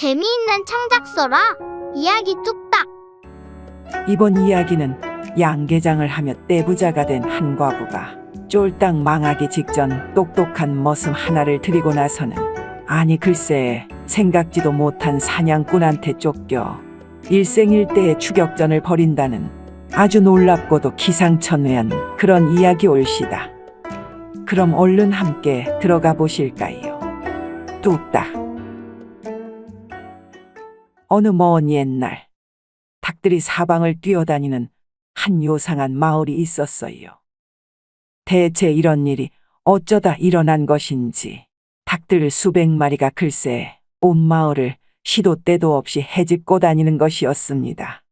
재미있는 창작 써라. 이야기 뚝딱. 이번 이야기는 양계장을 하며 떼부자가 된 한 과부가 쫄딱 망하기 직전 똑똑한 머슴 하나를 들이고 나서는, 아니 글쎄 생각지도 못한 사냥꾼한테 쫓겨 일생일대의 추격전을 벌인다는 아주 놀랍고도 기상천외한 그런 이야기 올시다. 그럼 얼른 함께 들어가 보실까요? 뚝딱. 어느 먼 옛날, 닭들이 사방을 뛰어다니는 한 요상한 마을이 있었어요. 대체 이런 일이 어쩌다 일어난 것인지 닭들 수백 마리가 글쎄 온 마을을 시도 때도 없이 헤집고 다니는 것이었습니다.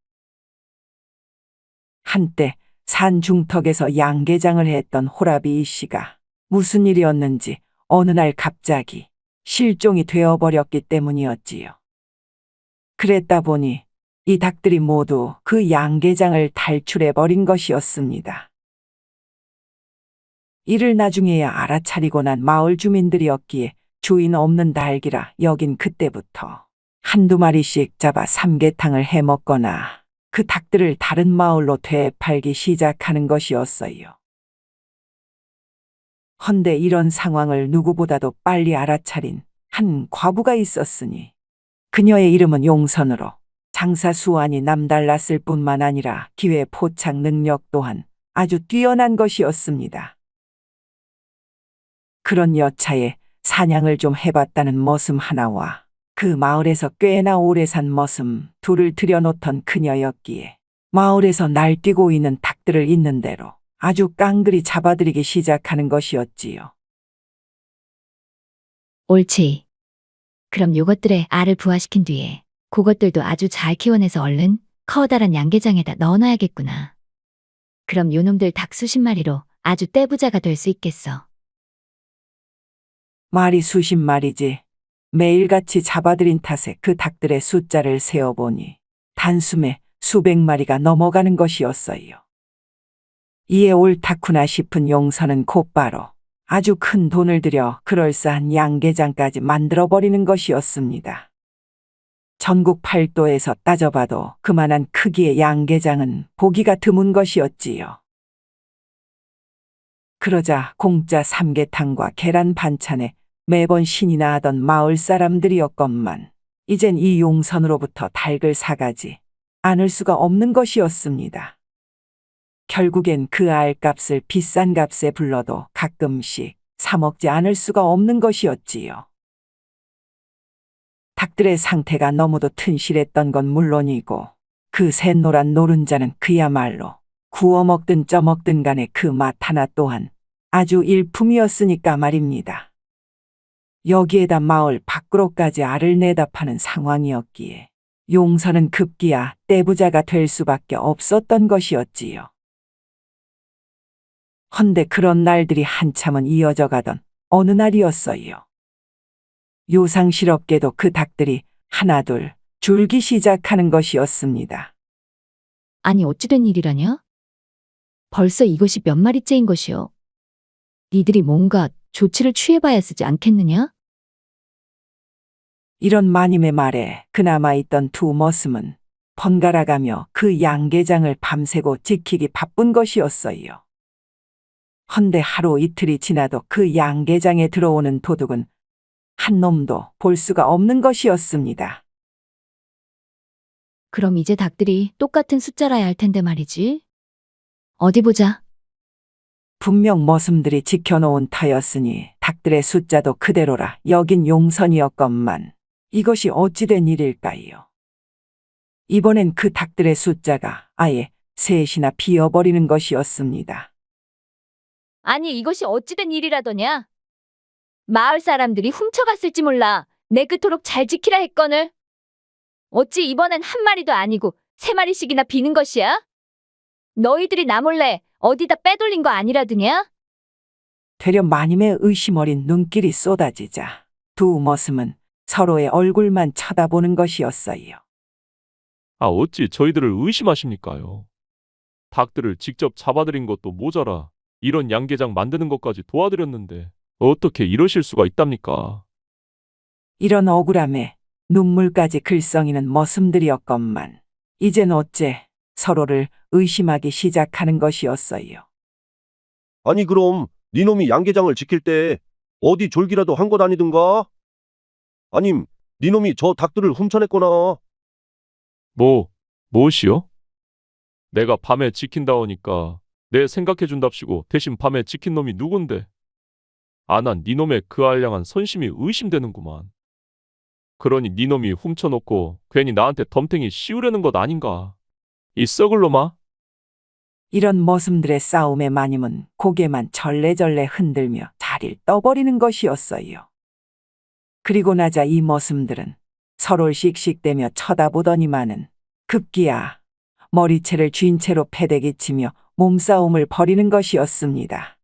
한때 산 중턱에서 양계장을 했던 호라비 이씨가 무슨 일이었는지 어느 날 갑자기 실종이 되어버렸기 때문이었지요. 그랬다 보니 이 닭들이 모두 그 양계장을 탈출해버린 것이었습니다. 이를 나중에야 알아차리고 난 마을 주민들이었기에 주인 없는 닭이라 여긴 그때부터 한두 마리씩 잡아 삼계탕을 해먹거나 그 닭들을 다른 마을로 되팔기 시작하는 것이었어요. 헌데 이런 상황을 누구보다도 빨리 알아차린 한 과부가 있었으니 그녀의 이름은 용선으로 장사 수완이 남달랐을 뿐만 아니라 기회 포착 능력 또한 아주 뛰어난 것이었습니다. 그런 여차에 사냥을 좀 해봤다는 머슴 하나와 그 마을에서 꽤나 오래 산 머슴 둘을 들여놓던 그녀였기에 마을에서 날뛰고 있는 닭들을 있는 대로 아주 깡그리 잡아들이기 시작하는 것이었지요. 옳지. 그럼 요것들의 알을 부화시킨 뒤에 그것들도 아주 잘 키워내서 얼른 커다란 양계장에다 넣어놔야겠구나. 그럼 요놈들 닭 수십 마리로 아주 떼부자가 될 수 있겠어. 말이 수십 마리지. 매일같이 잡아들인 탓에 그 닭들의 숫자를 세어보니 단숨에 수백 마리가 넘어가는 것이었어요. 이에 옳다구나 싶은 용선은 곧바로 아주 큰 돈을 들여 그럴싸한 양계장까지 만들어버리는 것이었습니다. 전국 팔도에서 따져봐도 그만한 크기의 양계장은 보기가 드문 것이었지요. 그러자 공짜 삼계탕과 계란 반찬에 매번 신이 나하던 마을 사람들이었건만 이젠 이 용선으로부터 닭을 사가지 않을 수가 없는 것이었습니다. 결국엔 그 알값을 비싼 값에 불러도 가끔씩 사 먹지 않을 수가 없는 것이었지요. 닭들의 상태가 너무도 튼실했던 건 물론이고 그 샛노란 노른자는 그야말로 구워 먹든 쪄 먹든 간에 그 맛 하나 또한 아주 일품이었으니까 말입니다. 여기에다 마을 밖으로까지 알을 내다 파는 상황이었기에 용선은 급기야 떼부자가 될 수밖에 없었던 것이었지요. 헌데 그런 날들이 한참은 이어져 가던 어느 날이었어요. 요상스럽게도 그 닭들이 하나둘 줄기 시작하는 것이었습니다. 아니 어찌 된 일이라냐? 벌써 이것이 몇 마리째인 것이오. 니들이 뭔가 조치를 취해봐야 쓰지 않겠느냐? 이런 마님의 말에 그나마 있던 두 머슴은 번갈아가며 그 양계장을 밤새고 지키기 바쁜 것이었어요. 헌데 하루 이틀이 지나도 그 양계장에 들어오는 도둑은 한 놈도 볼 수가 없는 것이었습니다. 그럼 이제 닭들이 똑같은 숫자라야 할 텐데 말이지. 어디 보자. 분명 머슴들이 지켜놓은 터였으니 닭들의 숫자도 그대로라 여긴 용선이었건만 이것이 어찌된 일일까요? 이번엔 그 닭들의 숫자가 아예 셋이나 비어버리는 것이었습니다. 아니 이것이 어찌된 일이라더냐? 마을 사람들이 훔쳐갔을지 몰라. 내 그토록 잘 지키라 했거늘. 어찌 이번엔 한 마리도 아니고 세 마리씩이나 비는 것이야? 너희들이 나 몰래 어디다 빼돌린 거 아니라드냐? 되려 마님의 의심 어린 눈길이 쏟아지자 두 머슴은 서로의 얼굴만 쳐다보는 것이었어요. 아, 어찌 저희들을 의심하십니까요? 닭들을 직접 잡아들인 것도 모자라 이런 양계장 만드는 것까지 도와드렸는데 어떻게 이러실 수가 있답니까? 이런 억울함에 눈물까지 글썽이는 머슴들이었건만 이젠 어째 서로를 의심하기 시작하는 것이었어요. 아니 그럼 니놈이 양계장을 지킬 때 어디 졸기라도 한 것 아니든가? 아님 니놈이 저 닭들을 훔쳐냈거나. 무엇이요? 내가 밤에 지킨다오니까 내 생각해준답시고 대신 밤에 지킨 놈이 누군데? 난 니놈의 그 알량한 선심이 의심되는구만. 그러니 니놈이 훔쳐놓고 괜히 나한테 덤탱이 씌우려는 것 아닌가? 이 썩을 놈아? 이런 머슴들의 싸움에 마님은 고개만 절레절레 흔들며 자리를 떠버리는 것이었어요. 그리고 나자 이 머슴들은 서로를 씩씩대며 쳐다보더니만은 급기야 머리채를 쥔 채로 패대기치며 몸싸움을 벌이는 것이었습니다.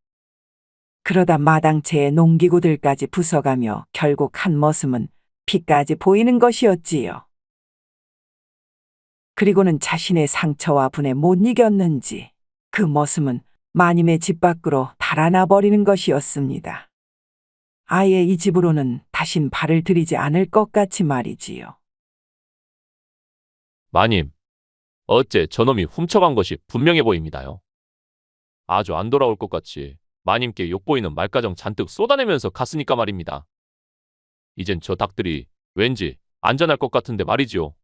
그러다 마당채의 농기구들까지 부숴가며 결국 한 머슴은 피까지 보이는 것이었지요. 그리고는 자신의 상처와 분에 못 이겼는지 그 머슴은 마님의 집 밖으로 달아나 버리는 것이었습니다. 아예 이 집으로는 다신 발을 들이지 않을 것 같이 말이지요. 마님, 어째 저놈이 훔쳐간 것이 분명해 보입니다요. 아주 안 돌아올 것 같이 마님께 욕보이는 말가정 잔뜩 쏟아내면서 갔으니까 말입니다. 이젠 저 닭들이 왠지 안전할 것 같은데 말이지요.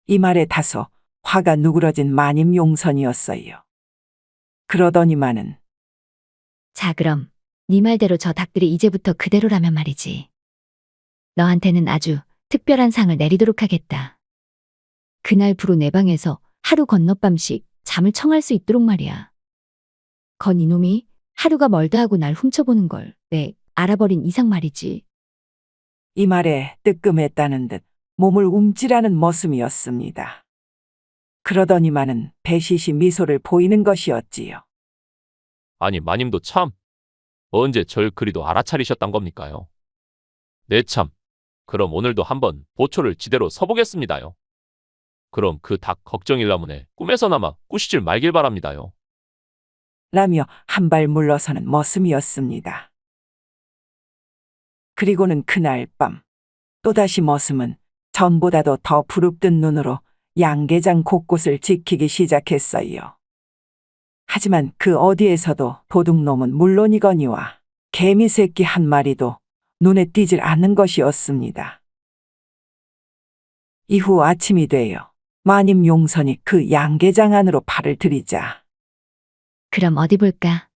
이 말에 다소 화가 누그러진 마님 용선이었어요. 그러더니만은 자, 그럼 네 말대로 저 닭들이 이제부터 그대로라면 말이지. 너한테는 아주 특별한 상을 내리도록 하겠다. 그날부로 내 방에서 하루 건너밤씩 잠을 청할 수 있도록 말이야. 건 이놈이 하루가 멀다 하고 날 훔쳐보는 걸 내 알아버린 이상 말이지. 이 말에 뜨끔했다는 듯 몸을 움찔하는 머슴이었습니다. 그러더니만은 배시시 미소를 보이는 것이었지요. 아니 마님도 참 언제 절 그리도 알아차리셨단 겁니까요? 네 참, 그럼 오늘도 한번 보초를 지대로 서보겠습니다요. 그럼 그 닭 걱정일라문에 꿈에서나마 꾸시질 말길 바랍니다요. 라며 한 발 물러서는 머슴이었습니다. 그리고는 그날 밤 또다시 머슴은 전보다도 더 부릅뜬 눈으로 양계장 곳곳을 지키기 시작했어요. 하지만 그 어디에서도 도둑놈은 물론이거니와 개미 새끼 한 마리도 눈에 띄질 않는 것이었습니다. 이후 아침이 되어 마님 용선이 그 양계장 안으로 발을 들이자 그럼 어디 볼까?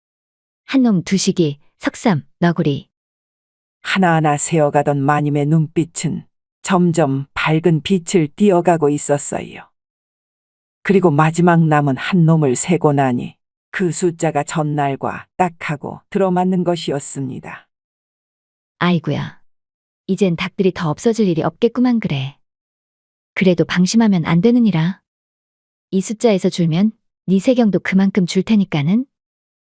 한놈 두시기, 석삼, 너구리. 하나하나 세어가던 마님의 눈빛은 점점 밝은 빛을 띄어가고 있었어요. 그리고 마지막 남은 한 놈을 세고 나니 그 숫자가 전날과 딱하고 들어맞는 것이었습니다. 아이구야. 이젠 닭들이 더 없어질 일이 없겠구만 그래. 그래도 방심하면 안 되느니라. 이 숫자에서 줄면 네 세경도 그만큼 줄 테니까는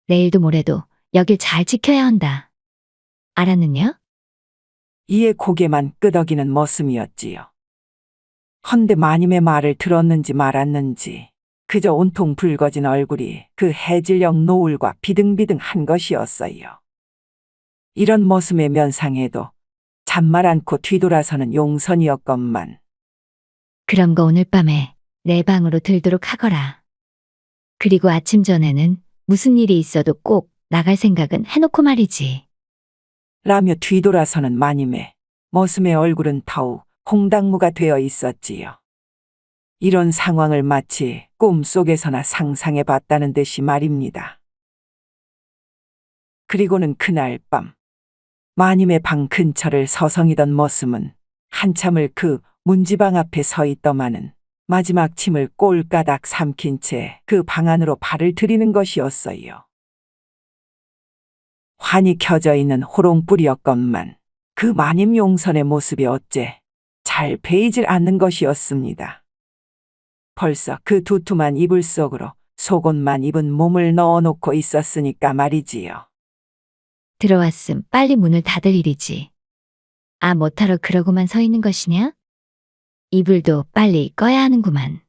내일도 모레도 여길 잘 지켜야 한다. 알았느냐? 이에 고개만 끄덕이는 머슴이었지요. 헌데 마님의 말을 들었는지 말았는지 그저 온통 붉어진 얼굴이 그 해질녘 노을과 비등비등한 것이었어요. 이런 머슴의 면상에도 잔말 않고 뒤돌아서는 용선이었건만 그럼 거 오늘 밤에 내 방으로 들도록 하거라. 그리고 아침 전에는 무슨 일이 있어도 꼭 나갈 생각은 해놓고 말이지. 라며 뒤돌아서는 마님의 머슴의 얼굴은 더욱 홍당무가 되어 있었지요. 이런 상황을 마치 꿈속에서나 상상해 봤다는 듯이 말입니다. 그리고는 그날 밤 마님의 방 근처를 서성이던 머슴은 한참을 그 문지방 앞에 서 있더만은 마지막 침을 꼴까닥 삼킨 채 그 방 안으로 발을 들이는 것이었어요. 환히 켜져 있는 호롱불이었건만 그 마님 용선의 모습이 어째 잘 베이질 않는 것이었습니다. 벌써 그 두툼한 이불 속으로 속옷만 입은 몸을 넣어놓고 있었으니까 말이지요. 들어왔음 빨리 문을 닫을 일이지. 아 못하러 그러고만 서 있는 것이냐? 이불도 빨리 꺼야 하는구만.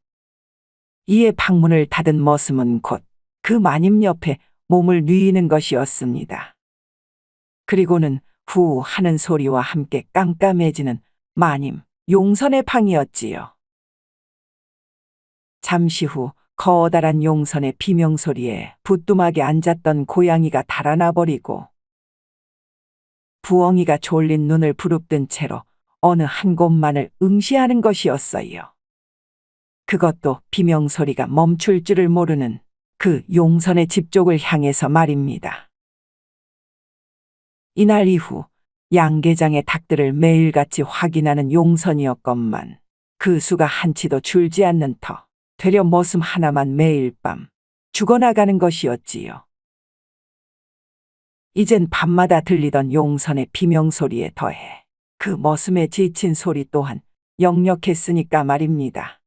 이에 방문을 닫은 머슴은 곧 그 마님 옆에 몸을 뉘이는 것이었습니다. 그리고는 후 하는 소리와 함께 깜깜해지는 마님 용선의 방이었지요. 잠시 후 커다란 용선의 비명소리에 부뚜막에 앉았던 고양이가 달아나 버리고 부엉이가 졸린 눈을 부릅뜬 채로 어느 한 곳만을 응시하는 것이었어요. 그것도 비명소리가 멈출 줄을 모르는 그 용선의 집 쪽을 향해서 말입니다. 이날 이후 양계장의 닭들을 매일같이 확인하는 용선이었건만 그 수가 한치도 줄지 않는 터 되려 머슴 하나만 매일 밤 죽어나가는 것이었지요. 이젠 밤마다 들리던 용선의 비명소리에 더해 그 머슴의 지친 소리 또한 역력했으니까 말입니다.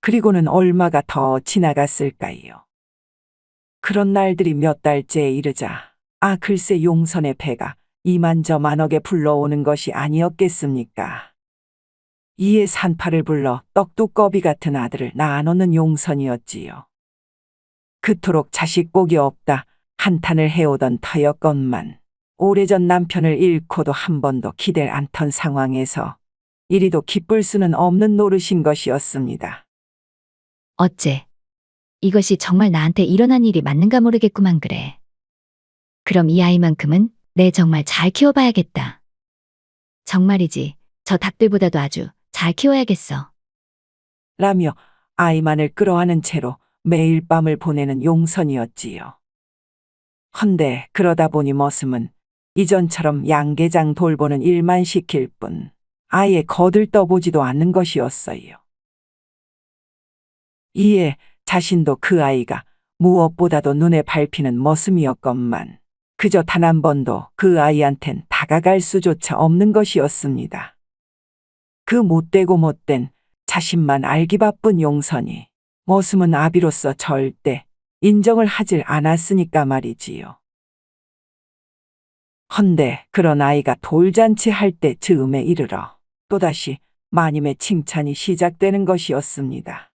그리고는 얼마가 더 지나갔을까요? 그런 날들이 몇 달째에 이르자 글쎄 용선의 배가 이만저만하게 불러오는 것이 아니었겠습니까? 이에 산파를 불러 떡두꺼비 같은 아들을 낳아놓는 용선이었지요. 그토록 자식복이 없다 한탄을 해오던 터였건만 오래전 남편을 잃고도 한 번도 기댈 않던 상황에서 이리도 기쁠 수는 없는 노릇인 것이었습니다. 어째? 이것이 정말 나한테 일어난 일이 맞는가 모르겠구만 그래. 그럼 이 아이만큼은 내 정말 잘 키워봐야겠다. 정말이지, 저 닭들보다도 아주 잘 키워야겠어. 라며 아이만을 끌어안은 채로 매일 밤을 보내는 용선이었지요. 헌데 그러다 보니 머슴은 이전처럼 양계장 돌보는 일만 시킬 뿐 아예 거들떠보지도 않는 것이었어요. 이에 자신도 그 아이가 무엇보다도 눈에 밟히는 머슴이었건만 그저 단 한 번도 그 아이한텐 다가갈 수조차 없는 것이었습니다. 그 못되고 못된 자신만 알기 바쁜 용선이 머슴은 아비로서 절대 인정을 하질 않았으니까 말이지요. 헌데 그런 아이가 돌잔치 할 때 즈음에 이르러 또다시 마님의 칭찬이 시작되는 것이었습니다.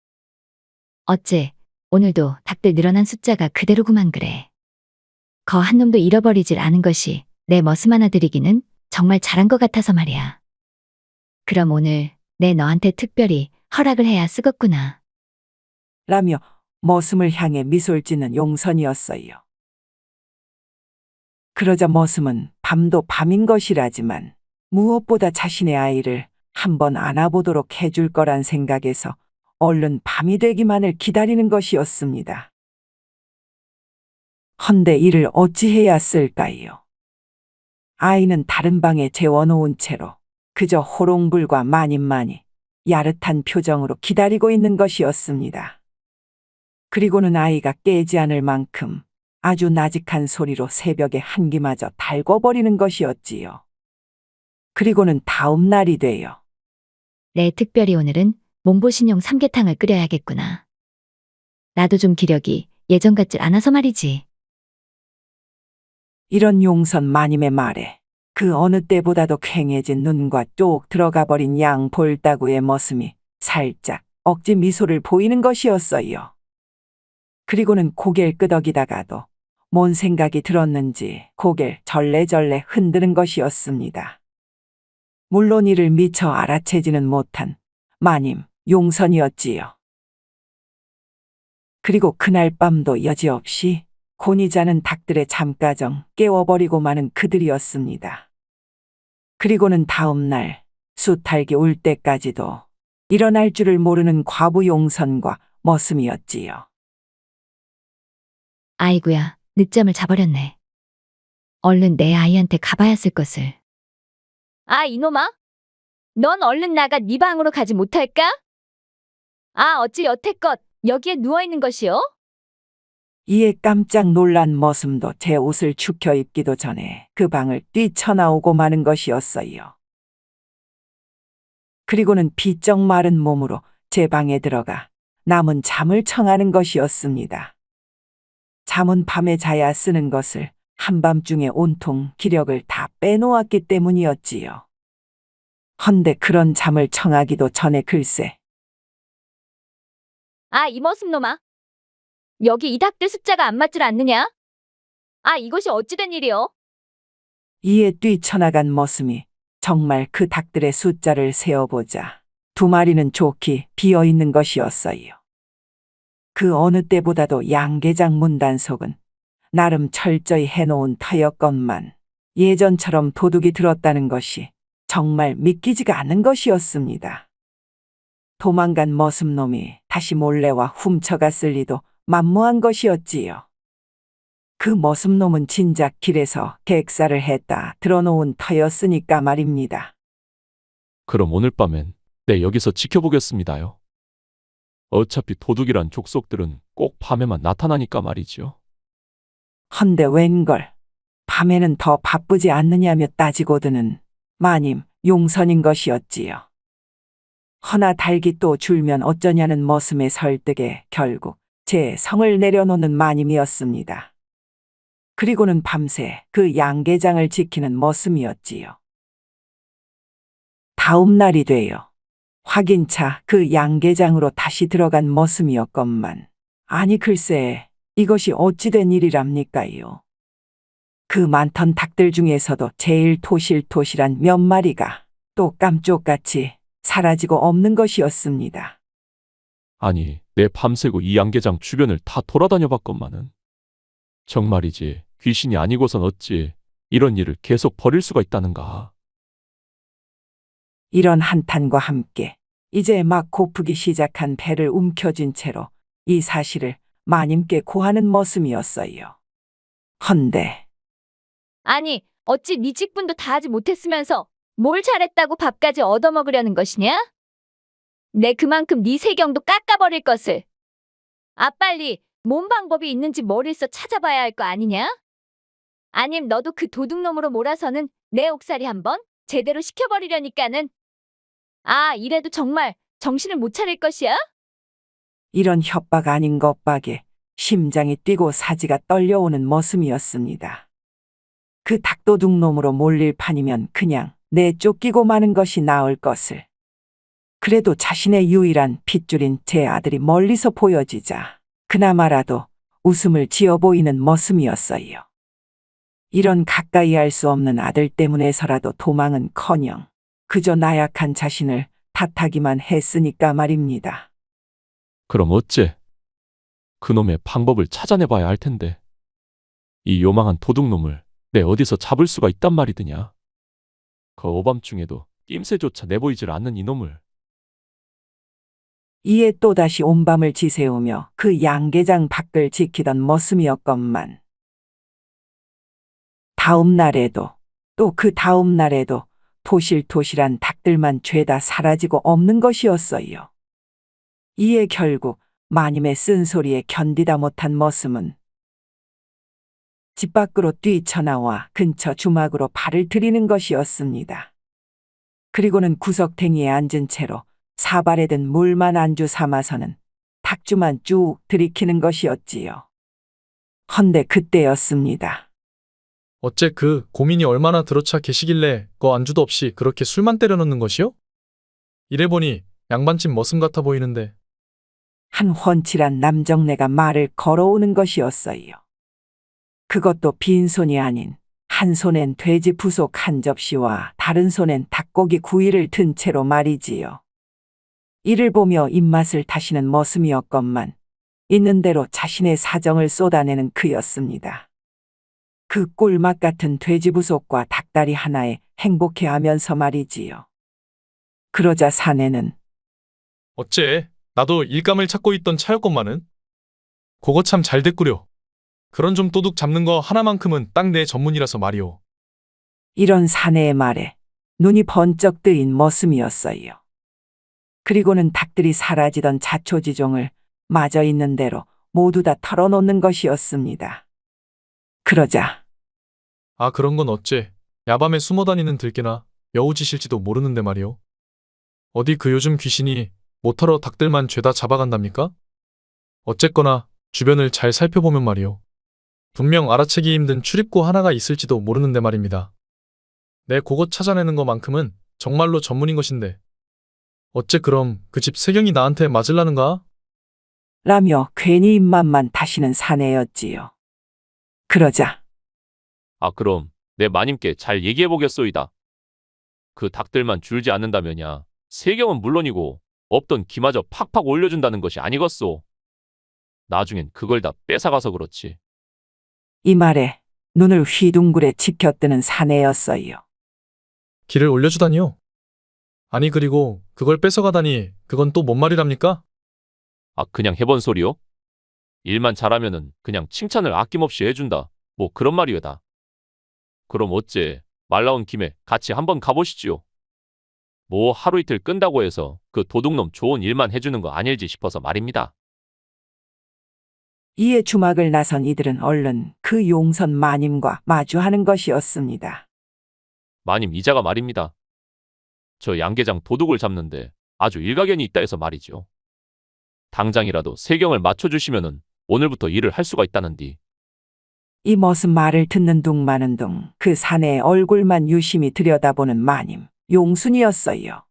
어째? 오늘도 닭들 늘어난 숫자가 그대로구만 그래. 거 한 놈도 잃어버리질 않은 것이 내 머슴 하나 들이기는 정말 잘한 것 같아서 말이야. 그럼 오늘 내 너한테 특별히 허락을 해야 쓰겠구나. 라며 머슴을 향해 미소를 짓는 용선이었어요. 그러자 머슴은 밤도 밤인 것이라지만 무엇보다 자신의 아이를 한번 안아보도록 해줄 거란 생각에서 얼른 밤이 되기만을 기다리는 것이었습니다. 헌데 이를 어찌해야 쓸까요? 아이는 다른 방에 재워놓은 채로 그저 호롱불과 마님만이 야릇한 표정으로 기다리고 있는 것이었습니다. 그리고는 아이가 깨지 않을 만큼 아주 나직한 소리로 새벽에 한기마저 달궈버리는 것이었지요. 그리고는 다음 날이 되어 내 특별히 오늘은 몸보신용 삼계탕을 끓여야겠구나. 나도 좀 기력이 예전 같질 않아서 말이지. 이런 용선 마님의 말에 그 어느 때보다도 퀭해진 눈과 쪽 들어가 버린 양 볼따구의 머슴이 살짝 억지 미소를 보이는 것이었어요. 그리고는 고개를 끄덕이다가도 뭔 생각이 들었는지 고개를 절레절레 흔드는 것이었습니다. 물론 이를 미처 알아채지는 못한 마님 용선이었지요. 그리고 그날 밤도 여지없이 곤히 자는 닭들의 잠가정 깨워버리고 마는 그들이었습니다. 그리고는 다음 날 수탈기 울 때까지도 일어날 줄을 모르는 과부 용선과 머슴이었지요. 아이고야, 늦잠을 자버렸네. 얼른 내 아이한테 가봐야 쓸 것을. 이놈아? 넌 얼른 나가 네 방으로 가지 못할까? 어찌 여태껏 여기에 누워있는 것이오? 이에 깜짝 놀란 머슴도 제 옷을 축혀 입기도 전에 그 방을 뛰쳐나오고 마는 것이었어요. 그리고는 비쩍 마른 몸으로 제 방에 들어가 남은 잠을 청하는 것이었습니다. 잠은 밤에 자야 쓰는 것을 한밤중에 온통 기력을 다 빼놓았기 때문이었지요. 헌데 그런 잠을 청하기도 전에 글쎄. 이 머슴놈아. 여기 이 닭들 숫자가 안 맞질 않느냐? 이것이 어찌 된 일이오? 이에 뛰쳐나간 머슴이 정말 그 닭들의 숫자를 세어보자 2마리는 좋게 비어있는 것이었어요. 그 어느 때보다도 양계장 문단속은 나름 철저히 해놓은 터였건만 예전처럼 도둑이 들었다는 것이 정말 믿기지가 않는 것이었습니다. 도망간 머슴놈이 다시 몰래와 훔쳐갔을 리도 만무한 것이었지요. 그 머슴놈은 진작 길에서 객사를 했다 들어놓은 터였으니까 말입니다. 그럼 오늘 밤엔 내 여기서 지켜보겠습니다요. 어차피 도둑이란 족속들은 꼭 밤에만 나타나니까 말이지요. 헌데 웬걸 밤에는 더 바쁘지 않느냐며 따지고드는 마님 용선인 것이었지요. 허나 달기 또 줄면 어쩌냐는 머슴의 설득에 결국 제 성을 내려놓는 마님이었습니다. 그리고는 밤새 그 양계장을 지키는 머슴이었지요. 다음 날이 되어 확인차 그 양계장으로 다시 들어간 머슴이었건만 아니 글쎄 이것이 어찌된 일이랍니까요. 그 많던 닭들 중에서도 제일 토실토실한 몇 마리가 또 깜쪽같이 사라지고 없는 것이었습니다. 아니, 내 밤새고 이 양계장 주변을 다 돌아다녀 봤건만은. 정말이지, 귀신이 아니고선 어찌 이런 일을 계속 벌일 수가 있다는가. 이런 한탄과 함께 이제 막 고프기 시작한 배를 움켜쥔 채로 이 사실을 마님께 고하는 머슴이었어요. 헌데 아니, 어찌 네 직분도 다 하지 못했으면서 뭘 잘했다고 밥까지 얻어먹으려는 것이냐? 내 그만큼 네 세경도 깎아버릴 것을. 아, 빨리 뭔 방법이 있는지 머리에서 찾아봐야 할 거 아니냐? 아님 너도 그 도둑놈으로 몰아서는 내 옥살이 한번 제대로 시켜버리려니까는. 아, 이래도 정말 정신을 못 차릴 것이야? 이런 협박 아닌 것박에 심장이 뛰고 사지가 떨려오는 머슴이었습니다. 그 닭도둑 놈으로 몰릴 판이면 그냥 내쫓기고 마는 것이 나을 것을. 그래도 자신의 유일한 핏줄인 제 아들이 멀리서 보여지자 그나마라도 웃음을 지어 보이는 머슴이었어요. 이런 가까이 할 수 없는 아들 때문에서라도 도망은커녕 그저 나약한 자신을 탓하기만 했으니까 말입니다. 그럼 어째? 그놈의 방법을 찾아내봐야 할 텐데. 이 요망한 도둑놈을 내 어디서 잡을 수가 있단 말이드냐. 그 오밤중에도 낌새조차 내보이질 않는 이놈을. 이에 또다시 온밤을 지새우며 그 양계장 밖을 지키던 머슴이었건만 다음 날에도 또 그 다음 날에도 토실토실한 닭들만 죄다 사라지고 없는 것이었어요. 이에 결국 마님의 쓴소리에 견디다 못한 머슴은 집 밖으로 뛰쳐나와 근처 주막으로 발을 들이는 것이었습니다. 그리고는 구석탱이에 앉은 채로 사발에 든 물만 안주 삼아서는 닭주만 쭉 들이키는 것이었지요. 헌데 그때였습니다. 어째 그 고민이 얼마나 들어차 계시길래 거 안주도 없이 그렇게 술만 때려 넣는 것이요? 이래보니 양반집 머슴 같아 보이는데. 한 훤칠한 남정네가 말을 걸어오는 것이었어요. 그것도 빈손이 아닌 한 손엔 돼지 부속 한 접시와 다른 손엔 닭고기 구이를 든 채로 말이지요. 이를 보며 입맛을 다시는 머슴이었건만 있는 대로 자신의 사정을 쏟아내는 그였습니다. 그 꿀맛 같은 돼지 부속과 닭다리 하나에 행복해하면서 말이지요. 그러자 사내는 어째 나도 일감을 찾고 있던 차였건만은. 그거 참 잘 됐구려. 그런 좀 도둑 잡는 거 하나만큼은 딱 내 전문이라서 말이오. 이런 사내의 말에 눈이 번쩍 뜨인 머슴이었어요. 그리고는 닭들이 사라지던 자초지종을 마저 있는 대로 모두 다 털어놓는 것이었습니다. 그러자 아, 그런 건 어째 야밤에 숨어다니는 들깨나 여우짓일지도 모르는데 말이오. 어디 그 요즘 귀신이 모터러 닭들만 죄다 잡아간답니까? 어쨌거나 주변을 잘 살펴보면 말이오. 분명 알아채기 힘든 출입구 하나가 있을지도 모르는데 말입니다. 내 그것 찾아내는 것만큼은 정말로 전문인 것인데. 어째 그럼 그 집 세경이 나한테 맞을라는가? 라며 괜히 입맛만 다시는 사내였지요. 그러자 아, 그럼 내 마님께 잘 얘기해 보겠소이다. 그 닭들만 줄지 않는다면야 세경은 물론이고 없던 기마저 팍팍 올려준다는 것이 아니겠소. 나중엔 그걸 다 뺏어가서 그렇지. 이 말에 눈을 휘둥그레 치켜뜨는 사내였어요. 길을 올려주다니요? 아니 그리고 그걸 뺏어가다니 그건 또 뭔 말이랍니까? 아, 그냥 해본 소리요? 일만 잘하면은 그냥 칭찬을 아낌없이 해준다. 뭐 그런 말이외다. 그럼 어째 말 나온 김에 같이 한번 가보시지요. 뭐 하루 이틀 끈다고 해서 그 도둑놈 좋은 일만 해주는 거 아닐지 싶어서 말입니다. 이에 주막을 나선 이들은 얼른 그 용선 마님과 마주하는 것이었습니다. 마님 이자가 말입니다. 저 양계장 도둑을 잡는데 아주 일가견이 있다 해서 말이죠. 당장이라도 세경을 맞춰주시면은 오늘부터 일을 할 수가 있다는디. 이 머슴 말을 듣는 둥 마는 둥 그 사내의 얼굴만 유심히 들여다보는 마님, 용순이었어요.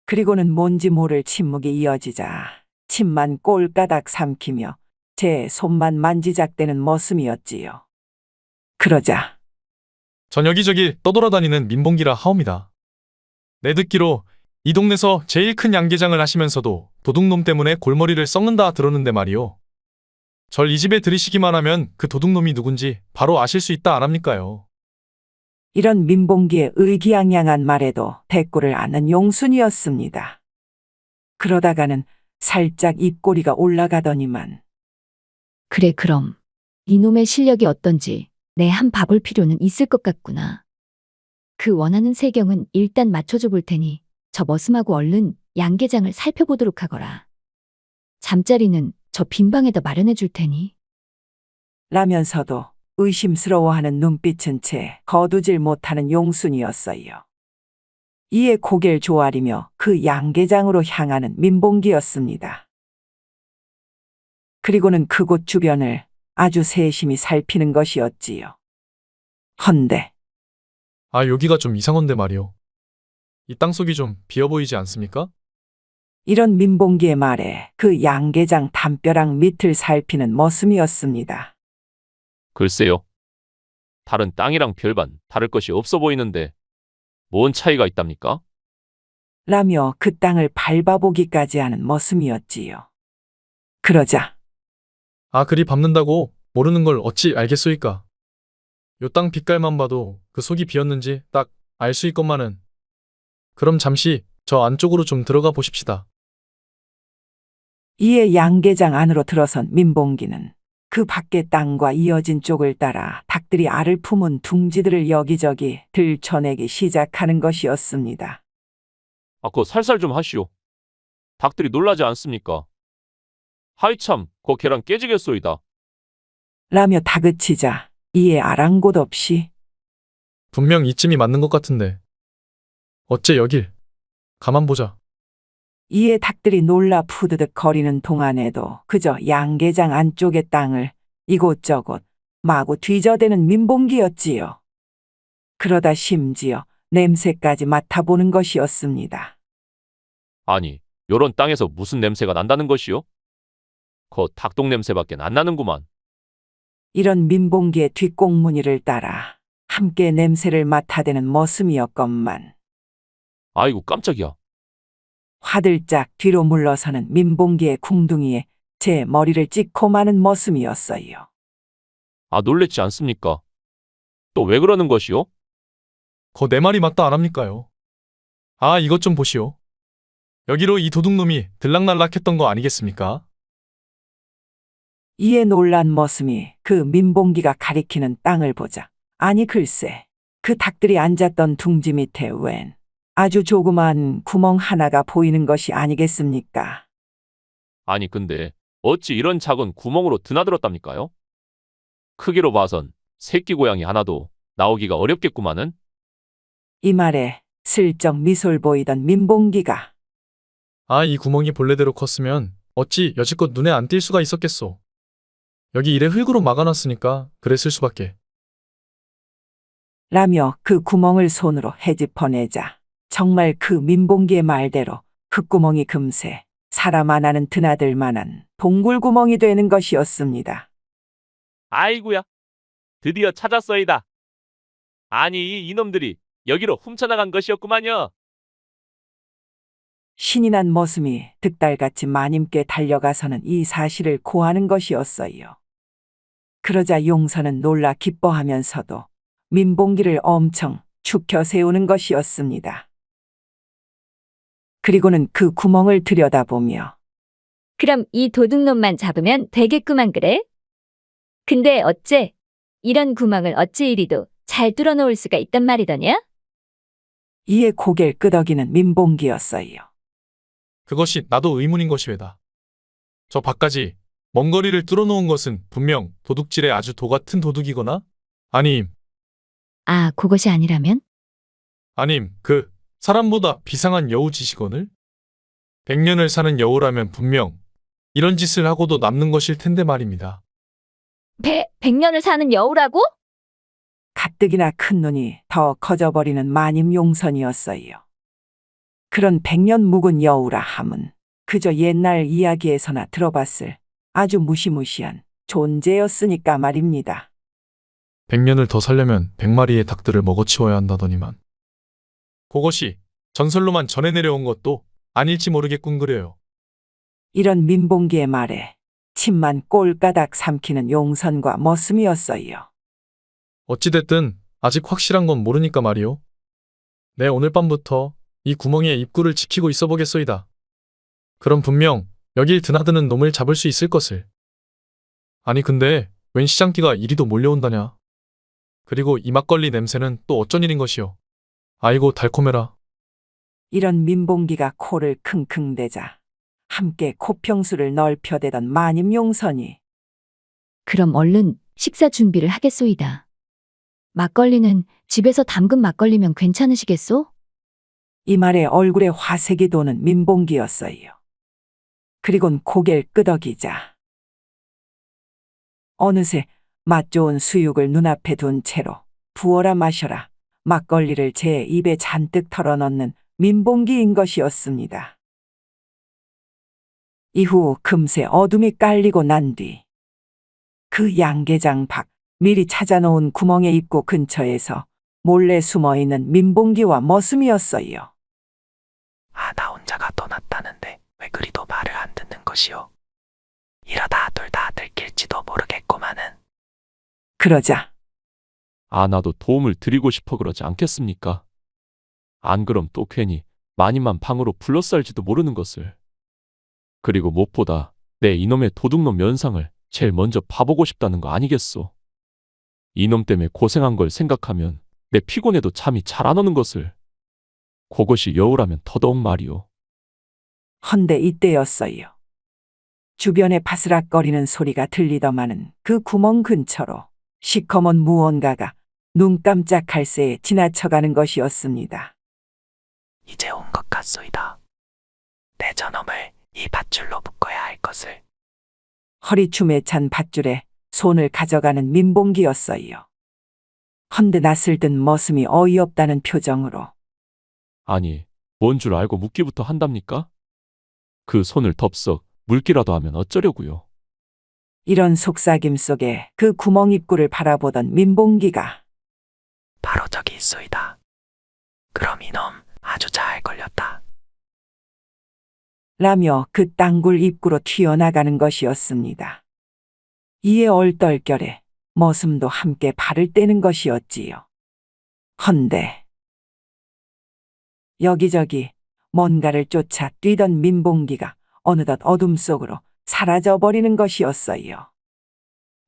그리고는 뭔지 모를 침묵이 이어지자 침만 꼴까닥 삼키며 제 손만 만지작대는 머슴이었지요. 그러자 전 여기저기 떠돌아다니는 민봉기라 하옵니다. 내 듣기로 이 동네에서 제일 큰 양계장을 하시면서도 도둑놈 때문에 골머리를 썩는다 들었는데 말이오. 절 이 집에 들이시기만 하면 그 도둑놈이 누군지 바로 아실 수 있다 안 합니까요? 이런 민봉기의 의기양양한 말에도 대꾸를 않는 용순이었습니다. 그러다가는 살짝 입꼬리가 올라가더니만 그래, 그럼 이놈의 실력이 어떤지 내 한 봐볼 필요는 있을 것 같구나. 그 원하는 세경은 일단 맞춰줘 볼 테니 저 머슴하고 얼른 양계장을 살펴보도록 하거라. 잠자리는 저 빈방에다 마련해 줄 테니. 라면서도 의심스러워하는 눈빛은 채 거두질 못하는 용순이었어요. 이에 고개를 조아리며 그 양계장으로 향하는 민봉기였습니다. 그리고는 그곳 주변을 아주 세심히 살피는 것이었지요. 헌데 아 여기가 좀 이상한데 말이오. 이 땅속이 좀 비어 보이지 않습니까? 이런 민봉기의 말에 그 양계장 담벼락 밑을 살피는 머슴이었습니다. 글쎄요. 다른 땅이랑 별반 다를 것이 없어 보이는데 뭔 차이가 있답니까? 라며 그 땅을 밟아보기까지 하는 머슴이었지요. 그러자 아 그리 밟는다고 모르는 걸 어찌 알겠소이까? 요 땅 빛깔만 봐도 그 속이 비었는지 딱 알 수 있건만은. 그럼 잠시 저 안쪽으로 좀 들어가 보십시다. 이에 양계장 안으로 들어선 민봉기는 그 밖의 땅과 이어진 쪽을 따라 닭들이 알을 품은 둥지들을 여기저기 들춰내기 시작하는 것이었습니다. 아, 그거 살살 좀 하시오. 닭들이 놀라지 않습니까? 하이 참, 거 계란 깨지겠소이다. 라며 다그치자 이에 아랑곳 없이 분명 이쯤이 맞는 것 같은데. 어째 여길. 가만 보자. 이에 닭들이 놀라 푸드득 거리는 동안에도 그저 양계장 안쪽의 땅을 이곳저곳 마구 뒤져대는 민봉기였지요. 그러다 심지어 냄새까지 맡아보는 것이었습니다. 아니, 요런 땅에서 무슨 냄새가 난다는 것이요? 거 닭똥 냄새밖에 안 나는구만. 이런 민봉기의 뒷꽁무니를 따라 함께 냄새를 맡아대는 머슴이었건만 아이고 깜짝이야. 화들짝 뒤로 물러서는 민봉기의 궁둥이에 제 머리를 찍고 마는 머슴이었어요. 아, 놀랬지 않습니까? 또 왜 그러는 것이요? 거 내 말이 맞다 안 합니까요? 아 이것 좀 보시오. 여기로 이 도둑놈이 들락날락했던 거 아니겠습니까? 이에 놀란 머슴이 그 민봉기가 가리키는 땅을 보자. 아니 글쎄 그 닭들이 앉았던 둥지 밑에 웬 아주 조그만 구멍 하나가 보이는 것이 아니겠습니까? 아니 근데 어찌 이런 작은 구멍으로 드나들었답니까요? 크기로 봐선 새끼 고양이 하나도 나오기가 어렵겠구만은. 이 말에 슬쩍 미소를 보이던 민봉기가 아 이 구멍이 본래대로 컸으면 어찌 여지껏 눈에 안 띌 수가 있었겠소. 여기 이래 흙으로 막아놨으니까 그랬을 수밖에. 라며 그 구멍을 손으로 헤집어내자 정말 그 민봉기의 말대로 흙구멍이 금세 사람 하나는 드나들 만한 동굴구멍이 되는 것이었습니다. 아이구야. 드디어 찾았어이다. 아니 이놈들이 여기로 훔쳐나간 것이었구만요. 신이 난 머슴이 득달같이 마님께 달려가서는 이 사실을 고하는 것이었어요. 그러자 용선은 놀라 기뻐하면서도 민봉기를 엄청 축혀 세우는 것이었습니다. 그리고는 그 구멍을 들여다보며 그럼 이 도둑놈만 잡으면 되겠구만 그래? 근데 어째 이런 구멍을 어찌 이리도 잘 뚫어놓을 수가 있단 말이더냐? 이에 고개를 끄덕이는 민봉기였어요. 그것이 나도 의문인 것이 왜다. 저 밖까지 먼 거리를 뚫어놓은 것은 분명 도둑질의 아주 도 같은 도둑이거나 아님 아, 그것이 아니라면? 그 사람보다 비상한 여우짓이거늘 100년을 사는 여우라면 분명 이런 짓을 하고도 남는 것일 텐데 말입니다. 100년을 사는 여우라고? 가뜩이나 큰 눈이 더 커져버리는 마님 용선이었어요. 그런 100년 묵은 여우라 함은 그저 옛날 이야기에서나 들어봤을 아주 무시무시한 존재였으니까 말입니다. 100년을 더 살려면 100마리의 닭들을 먹어치워야 한다더니만 그것이 전설로만 전해 내려온 것도 아닐지 모르겠군 그래요. 이런 민봉기의 말에 침만 꼴까닥 삼키는 용선과 머슴이었어요. 어찌됐든 아직 확실한 건 모르니까 말이오. 내 오늘 밤부터 이 구멍에 입구를 지키고 있어 보겠소이다. 그럼 분명 여길 드나드는 놈을 잡을 수 있을 것을. 아니 근데 웬 시장기가 이리도 몰려온다냐. 그리고 이 막걸리 냄새는 또 어쩐 일인 것이오. 아이고 달콤해라. 이런 민봉기가 코를 킁킁 대자 함께 코평수를 넓혀대던 마님 용선이 그럼 얼른 식사 준비를 하겠소이다. 막걸리는 집에서 담근 막걸리면 괜찮으시겠소? 이 말에 얼굴에 화색이 도는 민봉기였어요. 그리곤 고개를 끄덕이자 어느새 맛 좋은 수육을 눈앞에 둔 채로 부어라 마셔라 막걸리를 제 입에 잔뜩 털어넣는 민봉기인 것이었습니다. 이후 금세 어둠이 깔리고 난 뒤 그 양계장 밖 미리 찾아놓은 구멍의 입구 근처에서 몰래 숨어있는 민봉기와 머슴이었어요. 나 혼자가 떠났다는데 왜 그리도 말을 안 듣는 것이오. 이러다 둘 다 들킬지도 모르겠구마는. 그러자 나도 도움을 드리고 싶어 그러지 않겠습니까? 안 그럼 또 괜히 마님만 방으로 불러쌀지도 모르는 것을. 그리고 무엇보다 내 이놈의 도둑놈 면상을 제일 먼저 봐보고 싶다는 거 아니겠소? 이놈 때문에 고생한 걸 생각하면 내 피곤해도 잠이 잘 안 오는 것을. 그것이 여우라면 더더욱 말이오. 헌데 이때였어요. 주변에 바스락거리는 소리가 들리더만은 그 구멍 근처로 시커먼 무언가가 눈 깜짝할 새에 지나쳐가는 것이었습니다. 이제 온 것 같소이다. 내 저놈을 이 밧줄로 묶어야 할 것을. 허리춤에 찬 밧줄에 손을 가져가는 민봉기였어요. 헌데 낯을 든 머슴이 어이없다는 표정으로 아니, 뭔 줄 알고 묻기부터 한답니까? 그 손을 덥석 물기라도 하면 어쩌려고요. 이런 속삭임 속에 그 구멍 입구를 바라보던 민봉기가 바로 저기 있소이다. 그럼 이놈 아주 잘 걸렸다. 라며 그 땅굴 입구로 튀어나가는 것이었습니다. 이에 얼떨결에 머슴도 함께 발을 떼는 것이었지요. 헌데 여기저기 뭔가를 쫓아 뛰던 민봉기가 어느덧 어둠 속으로 사라져버리는 것이었어요.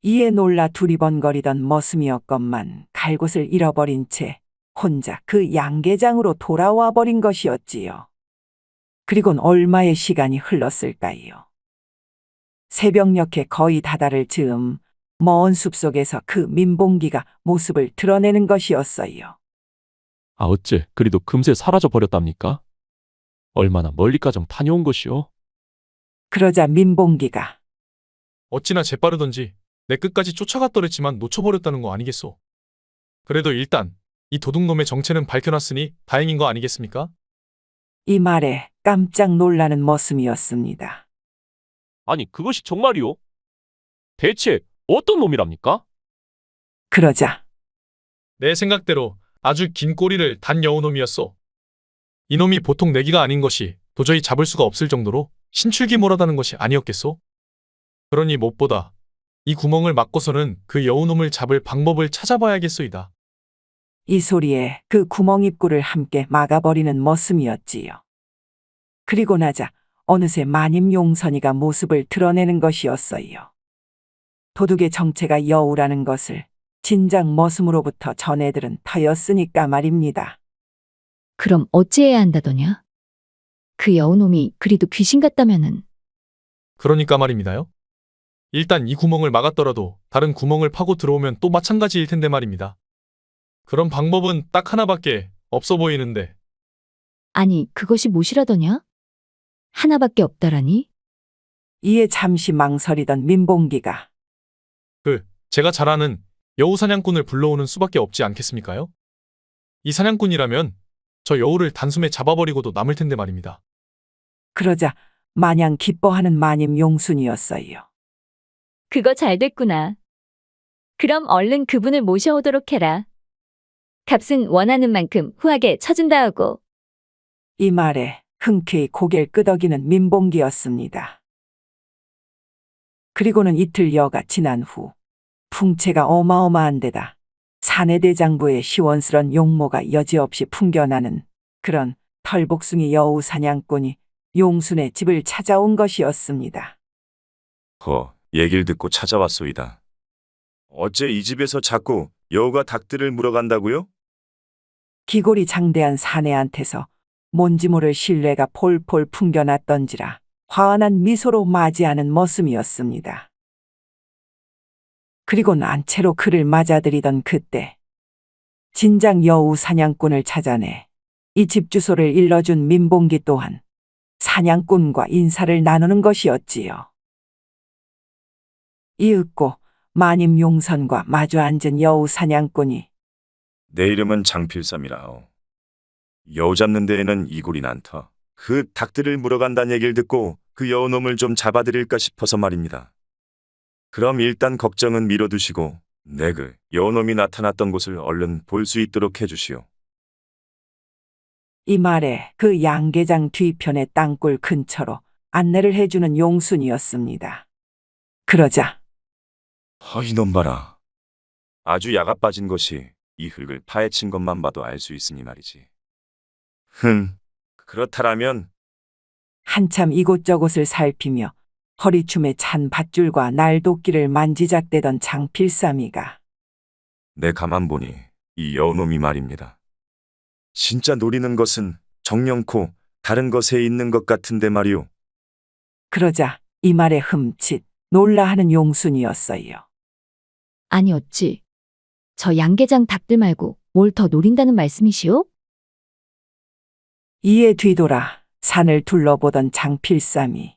이에 놀라 두리번거리던 머슴이었건만 갈 곳을 잃어버린 채 혼자 그 양계장으로 돌아와 버린 것이었지요. 그리곤 얼마의 시간이 흘렀을까요? 새벽녘에 거의 다다를 즈음 먼 숲속에서 그 민봉기가 모습을 드러내는 것이었어요. 어째 그리도 금세 사라져 버렸답니까? 얼마나 멀리까정 다녀온 것이오? 그러자 민봉기가 어찌나 재빠르던지 내 끝까지 쫓아갔더랬지만 놓쳐버렸다는 거 아니겠소. 그래도 일단 이 도둑놈의 정체는 밝혀놨으니 다행인 거 아니겠습니까? 이 말에 깜짝 놀라는 머슴이었습니다. 아니, 그것이 정말이오? 대체 어떤 놈이랍니까? 그러자 내 생각대로 아주 긴 꼬리를 단 여우놈이었소. 이놈이 보통 내기가 아닌 것이 도저히 잡을 수가 없을 정도로 신출귀몰하다는 것이 아니었겠소? 그러니 무엇보다 이 구멍을 막고서는 그 여우놈을 잡을 방법을 찾아봐야겠소이다. 이 소리에 그 구멍 입구를 함께 막아버리는 머슴이었지요. 그리고 나자 어느새 마님 용선이가 모습을 드러내는 것이었어요. 도둑의 정체가 여우라는 것을 진작 머슴으로부터 전해들은 터였으니까 말입니다. 그럼 어찌해야 한다더냐? 그 여우놈이 그리도 귀신 같다면은 그러니까 말입니다요. 일단 이 구멍을 막았더라도 다른 구멍을 파고 들어오면 또 마찬가지일 텐데 말입니다. 그런 방법은 딱 하나밖에 없어 보이는데. 아니 그것이 무엇이라더냐? 하나밖에 없다라니? 이에 잠시 망설이던 민봉기가 제가 잘 아는 여우 사냥꾼을 불러오는 수밖에 없지 않겠습니까요? 이 사냥꾼이라면 저 여우를 단숨에 잡아버리고도 남을 텐데 말입니다. 그러자 마냥 기뻐하는 마님 용순이었어요. 그거 잘 됐구나. 그럼 얼른 그분을 모셔오도록 해라. 값은 원하는 만큼 후하게 쳐준다 하고. 이 말에 흔쾌히 고개를 끄덕이는 민봉기였습니다. 그리고는 이틀 여가 지난 후 풍채가 어마어마한 데다 사내대장부의 시원스런 용모가 여지없이 풍겨나는 그런 털복숭이 여우 사냥꾼이 용순의 집을 찾아온 것이었습니다. 얘길 듣고 찾아왔소이다. 어째 이 집에서 자꾸 여우가 닭들을 물어간다고요? 기골이 장대한 사내한테서 뭔지 모를 신뢰가 폴폴 풍겨났던지라 화환한 미소로 맞이하는 머슴이었습니다. 그리고 난채로 그를 맞아들이던 그때 진작 여우 사냥꾼을 찾아내 이 집 주소를 일러준 민봉기 또한 사냥꾼과 인사를 나누는 것이었지요. 이윽고 마님 용선과 마주 앉은 여우 사냥꾼이 내 이름은 장필삼이라오. 여우 잡는 데에는 이골이 난터. 그 닭들을 물어간다는 얘기를 듣고 그 여우놈을 좀 잡아드릴까 싶어서 말입니다. 그럼 일단 걱정은 미뤄두시고 내 그 여우놈이 나타났던 곳을 얼른 볼 수 있도록 해주시오. 이 말에 그 양계장 뒤편의 땅굴 근처로 안내를 해주는 용순이었습니다. 그러자 이놈 봐라. 아주 야가 빠진 것이 이 흙을 파헤친 것만 봐도 알 수 있으니 말이지. 그렇다라면 한참 이곳저곳을 살피며 허리춤에 찬 밧줄과 날도끼를 만지작대던 장필삼이가 내 가만 보니 이 여우놈이 말입니다. 진짜 노리는 것은 정령코 다른 것에 있는 것 같은데 말이오. 그러자 이 말에 흠칫 놀라하는 용순이었어요. 아니 어찌 저 양계장 닭들 말고 뭘 더 노린다는 말씀이시오? 이에 뒤돌아 산을 둘러보던 장필삼이